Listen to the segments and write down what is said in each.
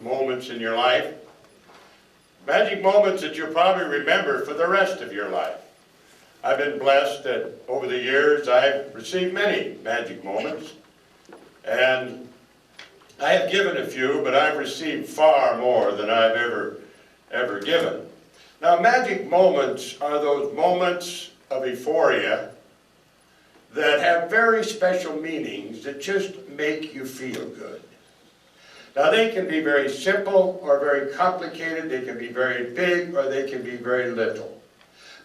moments in your life, magic moments that you'll probably remember for the rest of your life. I've been blessed that over the years I've received many magic moments, and I have given a few, but I've received far more than I've ever given. Now, magic moments are those moments of euphoria that have very special meanings that just make you feel good. Now, they can be very simple or very complicated, they can be very big or they can be very little.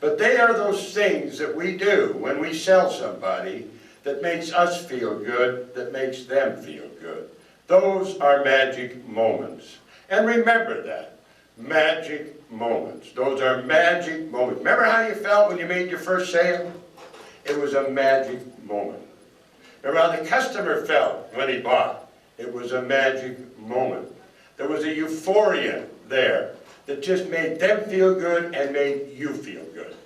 But they are those things that we do when we sell somebody that makes us feel good, that makes them feel good. Those are magic moments. And remember that, magic moments. Those are magic moments. Remember how you felt when you made your first sale? It was a magic moment. Remember how the customer felt when he bought? It was a magic moment. There was a euphoria there that just made them feel good and made you feel good.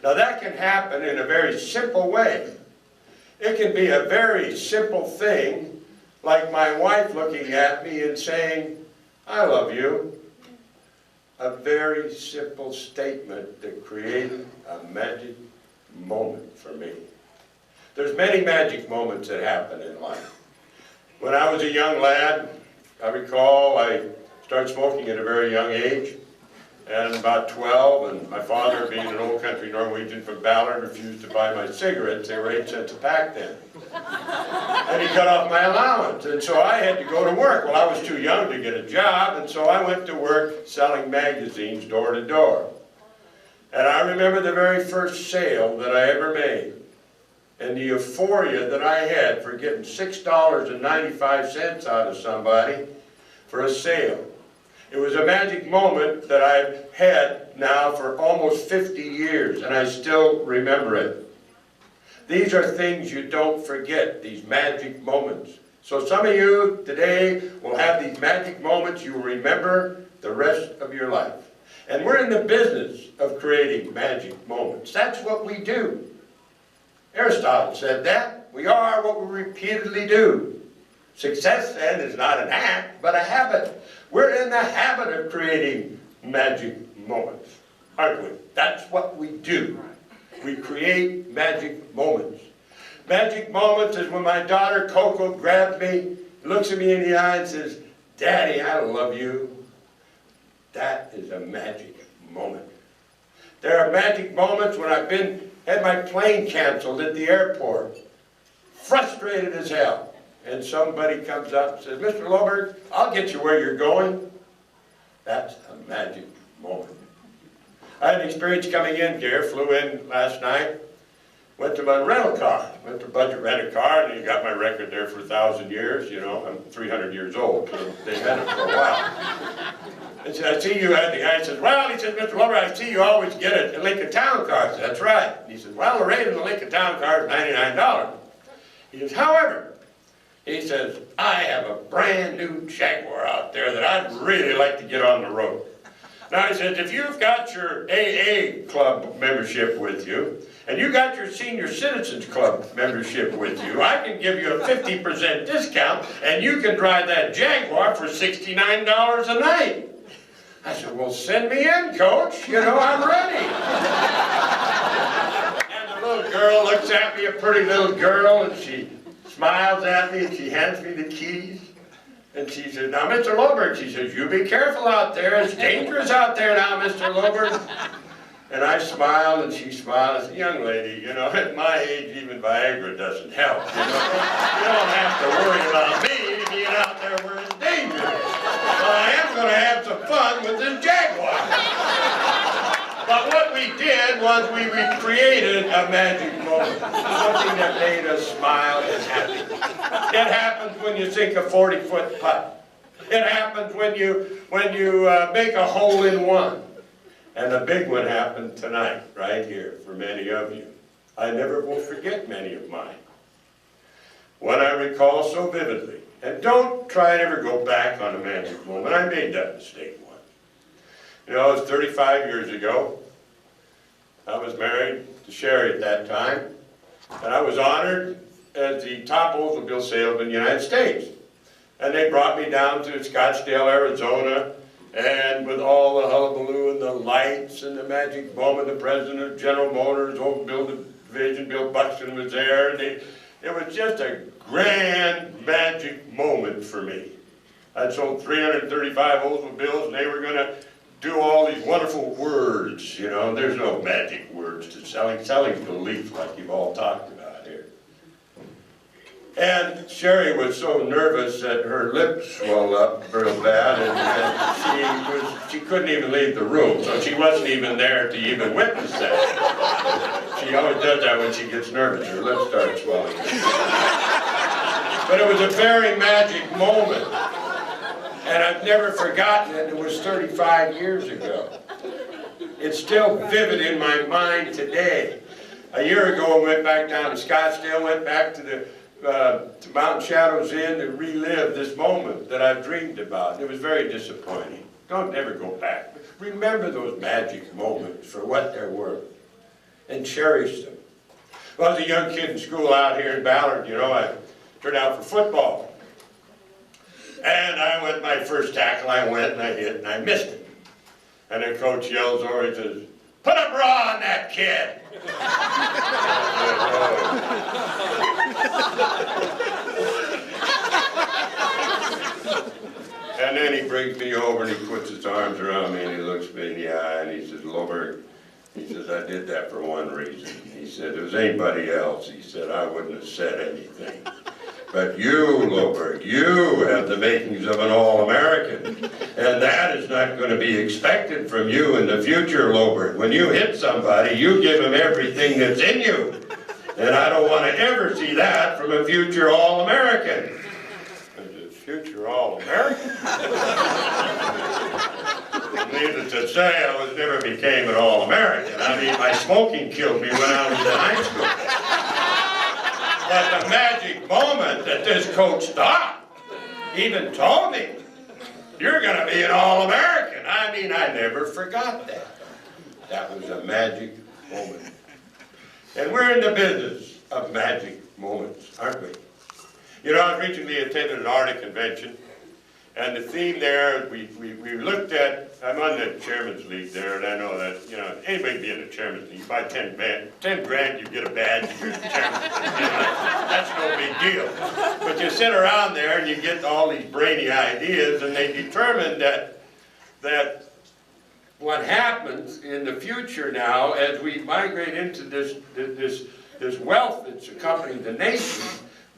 Now that can happen in a very simple way. It can be a very simple thing, like my wife looking at me and saying, "I love you." A very simple statement that created a magic moment for me. There's many magic moments that happen in life. When I was a young lad, I recall I started smoking at a very young age, and about 12, and my father, being an old country Norwegian from Ballard, refused to buy my cigarettes. They were 8 cents a pack then. And he cut off my allowance, and so I had to go to work. Well, I was too young to get a job, and so I went to work selling magazines door to door. And I remember the very first sale that I ever made, and the euphoria that I had for getting $6.95 out of somebody for a sale. It was a magic moment that I've had now for almost 50 years, and I still remember it. These are things you don't forget, these magic moments. So some of you today will have these magic moments you will remember the rest of your life. And we're in the business of creating magic moments. That's what we do. Aristotle said that. We are what we repeatedly do. Success, then, is not an act, but a habit. We're in the habit of creating magic moments, aren't we? That's what we do. We create magic moments. Magic moments is when my daughter Coco grabs me, looks at me in the eye and says, "Daddy, I love you." That is a magic moment. There are magic moments when I've had my plane canceled at the airport, frustrated as hell, and somebody comes up and says, "Mr. Loberg, I'll get you where you're going." That's a magic moment. I had an experience coming in here, flew in last night, went to my rental car, went to Budget Rent a Car, and you got my record there for 1,000 years, you know, I'm 300 years old, so they've had it for a while. And said, "I see you," and the guy says, "Well," he says, "Mr. Loberg, I see you always get a Lincoln Town car." I said, "That's right." And he says, "Well, the rate of the Lincoln Town car is $99. He says, "However," he says, "I have a brand new Jaguar out there that I'd really like to get on the road." Now he says, "If you've got your AA club membership with you, and you got your Senior Citizens Club membership with you, I can give you a 50% discount, and you can drive that Jaguar for $69 a night." I said, "Well, send me in, Coach. You know, I'm ready." And the little girl looks at me, a pretty little girl, and she smiles at me, and she hands me the keys. And she says, "Now, Mr. Loberg," she says, "you be careful out there. It's dangerous out there now, Mr. Loberg." And I smiled, and she smiled. I said, "Young lady, you know, at my age, even Viagra doesn't help. You know? You don't have to worry about me being out there where it's dangerous. But I am going to have some fun with this Jaguar." But what we did was we recreated a magic moment, something that made us smile and happy. It happens when you sink a 40-foot putt. It happens when you make a hole-in-one. And the big one happened tonight, right here, for many of you. I never will forget many of mine. One I recall so vividly. And don't try and ever go back on a magic moment. I made that mistake once. You know, it was 35 years ago. I was married to Sherry at that time. And I was honored as the top Oldsmobile salesman in the United States. And they brought me down to Scottsdale, Arizona, and with all the hullabaloo and the lights and the magic moment, the president of General Motors, old Bill Division, Bill Buxton was there. It was just a grand magic moment for me. I'd sold 335 Oldsmobiles, and they were going to do all these wonderful words, you know. There's no magic words to selling. Selling's belief, like you've all talked about here. And Sherry was so nervous that her lips swelled up real bad, and she couldn't even leave the room, so she wasn't even there to even witness that. She always does that when she gets nervous, her lips start swelling. But it was a very magic moment. And I've never forgotten it. It was 35 years ago. It's still vivid in my mind today. A year ago, I went back down to Scottsdale, went back to the to Mountain Shadows Inn to relive this moment that I've dreamed about. It was very disappointing. Don't ever go back. Remember those magic moments for what they're worth and cherish them. Well, I was a young kid in school out here in Ballard, you know, I turned out for football. And I went, my first tackle, I went and I hit and I missed it. And the coach yells over, he says, "Put a bra on that kid!" And then he brings me over and he puts his arms around me and he looks me in the eye and he says, "Loberg," he says, "I did that for one reason." He said, "If it was anybody else," he said, "I wouldn't have said anything. But you, Loberg, you have the makings of an All-American. And that is not going to be expected from you in the future, Loberg. When you hit somebody, you give them everything that's in you. And I don't want to ever see that from a future All-American." A future All-American? Needless to say, I never became an All-American. I mean, my smoking killed me when I was in high school. But the magic moment that this coach thought, even told me, "You're going to be an All-American." I mean, I never forgot that. That was a magic moment. And we're in the business of magic moments, aren't we? You know, I recently attended an Arctic convention, and the theme there, we looked at, I'm on the Chairman's League there, and I know that, you know, anybody be in the Chairman's League, you buy 10 grand, you get a badge, you're the Chairman's League. You know, that's no big deal. But you sit around there and you get all these brainy ideas, and they determine that what happens in the future now, as we migrate into this wealth that's accompanying the nation,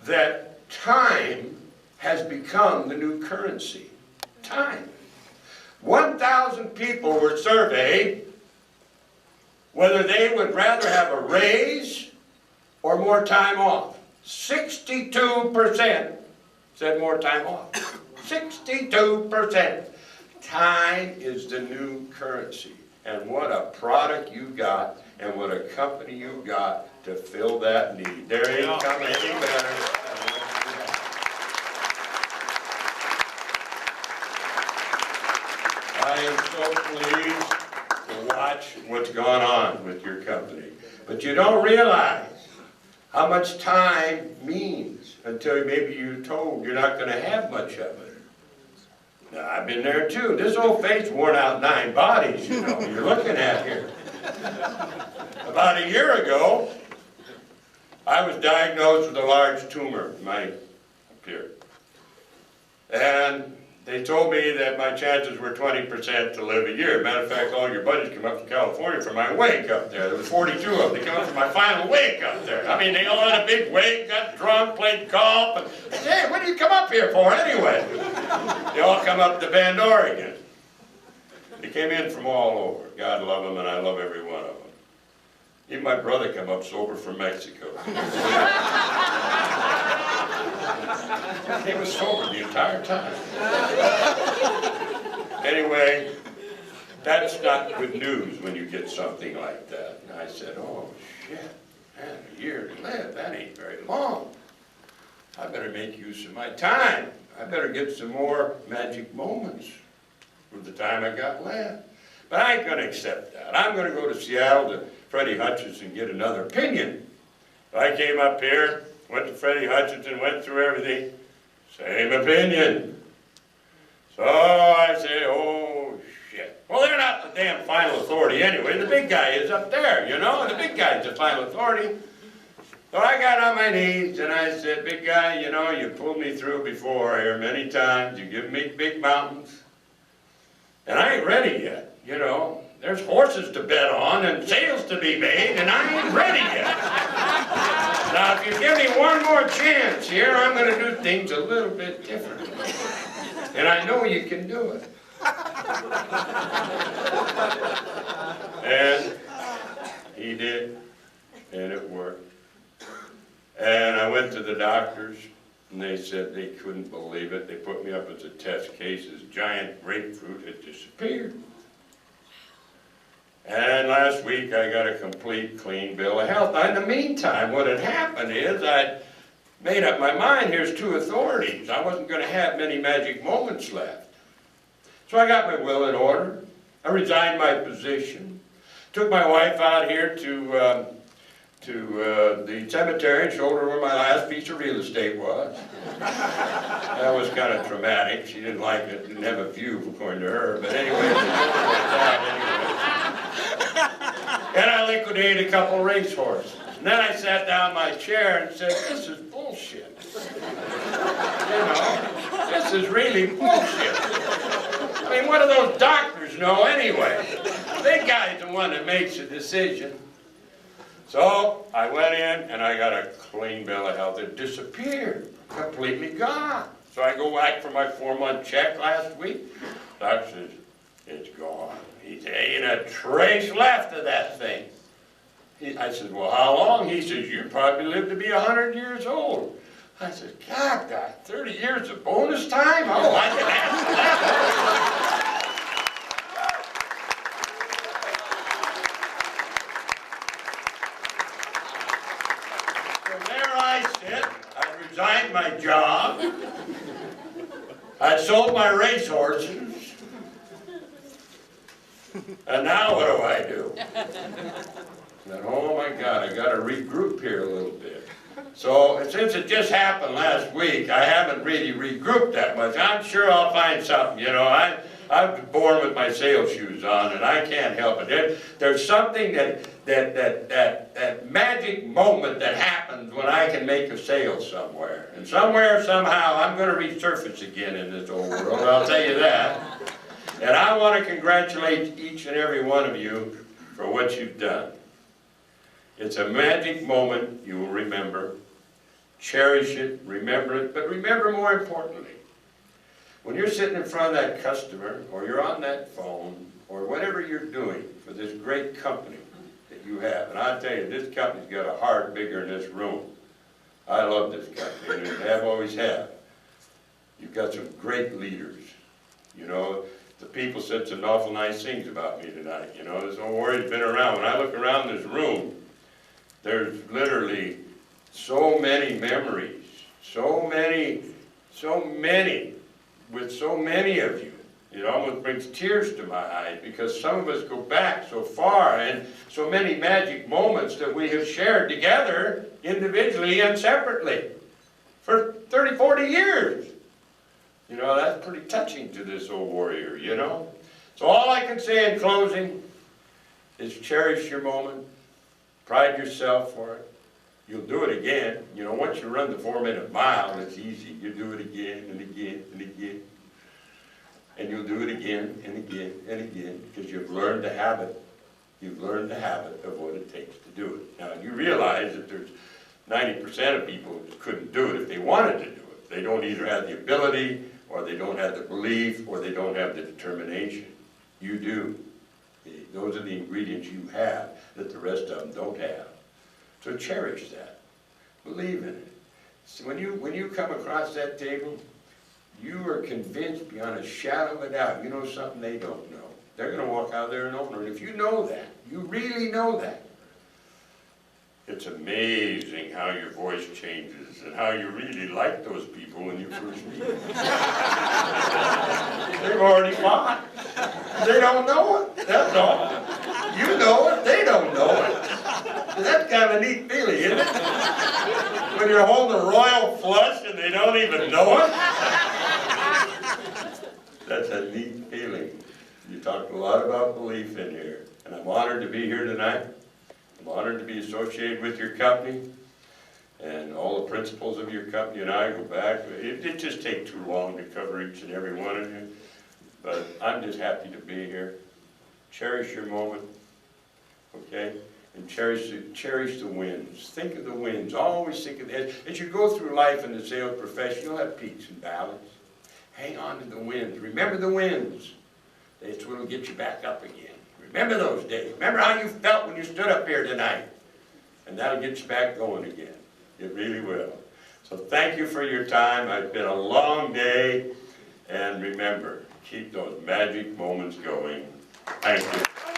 that time has become the new currency. Time. 1,000 people were surveyed whether they would rather have a raise or more time off. 62% said more time off. 62%. Time is the new currency. And what a product you got and what a company you got to fill that need. There ain't coming any better. I am so pleased to watch what's going on with your company. But you don't realize how much time means until maybe you're told you're not going to have much of it. Now, I've been there too. This old face worn out 9 bodies, you know, you're looking at here. About a year ago, I was diagnosed with a large tumor in my up here. And they told me that my chances were 20% to live a year. Matter of fact, all your buddies come up from California for my wake up there. There was 42 of them. They came up for my final wake up there. I mean, they all had a big wake, got drunk, played golf. And, "Hey, what do you come up here for anyway?" They all come up to Bend, Oregon. They came in from all over. God love them, and I love every one of them. Even my brother come up sober from Mexico. He was sober the entire time. Anyway, that's not good news when you get something like that. And I said, "Oh, shit, man, a year to live, that ain't very long. I better make use of my time. I better get some more magic moments with the time I got left." But I ain't going to accept that. I'm going to go to Seattle to Freddie Hutchinson and get another opinion. I came up here, went to Freddie Hutchinson, went through everything. Same opinion. So I say, oh shit. Well, they're not the damn final authority anyway. The big guy is up there, you know. The big guy's the final authority. So I got on my knees and I said, big guy, you know, you pulled me through before here many times. You give me big mountains. And I ain't ready yet, you know. There's horses to bet on and sales to be made, and I ain't ready yet. Now, if you give me one more chance here, I'm going to do things a little bit differently. And I know you can do it. And he did, and it worked. And I went to the doctors, and they said they couldn't believe it. They put me up as a test case. This giant grapefruit had disappeared. And last week I got a complete clean bill of health. Now, in the meantime, what had happened is I'd made up my mind, here's two authorities. I wasn't going to have many magic moments left. So I got my will in order. I resigned my position. Took my wife out here to the cemetery and showed her where my last piece of real estate was. That was kind of traumatic. She didn't like it. Didn't have a view, according to her. But anyway, she told her like that anyway. And I liquidated a couple racehorses. And then I sat down in my chair and said, this is bullshit. You know, this is really bullshit. I mean, what do those doctors know anyway? The big guy's the one that makes the decision. So I went in and I got a clean bill of health. It disappeared, completely gone. So I go back for my 4-month check last week. Doctor says, it's gone. He said, ain't a trace left of that thing. I said, well, how long? He says, you probably live to be 100 years old. I said, God, 30 years of bonus time? Oh, I can ask that. So there I sit. I resigned my job. I sold my racehorses. And now what do? Then, oh my God, I got to regroup here a little bit. So since it just happened last week, I haven't really regrouped that much. I'm sure I'll find something, you know. I was born with my sales shoes on, and I can't help it. There's something that magic moment that happens when I can make a sale somewhere. And somewhere, somehow, I'm going to resurface again in this old world, I'll tell you that. And I want to congratulate each and every one of you for what you've done. It's a magic moment you will remember. Cherish it, remember it, but remember more importantly, when you're sitting in front of that customer, or you're on that phone, or whatever you're doing for this great company that you have, and I'll tell you, this company's got a heart bigger than this room. I love this company, and I always have. You've got some great leaders. You know, the people said some awful nice things about me tonight. You know, there's no worries been around. When I look around this room, there's literally so many memories, so many, with so many of you. It almost brings tears to my eyes because some of us go back so far and so many magic moments that we have shared together, individually and separately, for 30, 40 years. You know, that's pretty touching to this old warrior, you know. So all I can say in closing is cherish your moment. Pride yourself for it. You'll do it again. You know, once you run the 4-minute mile, it's easy. You do it again and again and again. And you'll do it again and again and again because you've learned the habit. You've learned the habit of what it takes to do it. Now, you realize that there's 90% of people who couldn't do it if they wanted to do it. They don't either have the ability, or they don't have the belief, or they don't have the determination. You do. Those are the ingredients you have that the rest of them don't have. So cherish that. Believe in it. So when you come across that table, you are convinced beyond a shadow of a doubt. You know something they don't know. They're going to walk out there and open it. If you know that, you really know that, it's amazing how your voice changes and how you really like those people when you first meet them. They've already bought. They don't know it. That's all. You know it. They don't know it. That's kind of a neat feeling, isn't it? when you're holding a royal flush and they don't even know it? That's a neat feeling. You talked a lot about belief in here, and I'm honored to be here tonight. I'm honored to be associated with your company, and all the principals of your company and I go back. It just takes too long to cover each and every one of you, but I'm just happy to be here. Cherish your moment, okay? And cherish the wins. Think of the wins. Always think of that. As you go through life in the sales profession, you'll have peaks and valleys. Hang on to the wins. Remember the wins. That's what will get you back up again. Remember those days. Remember how you felt when you stood up here tonight. And that'll get you back going again. It really will. So thank you for your time. It's been a long day. And remember, keep those magic moments going. Thank you.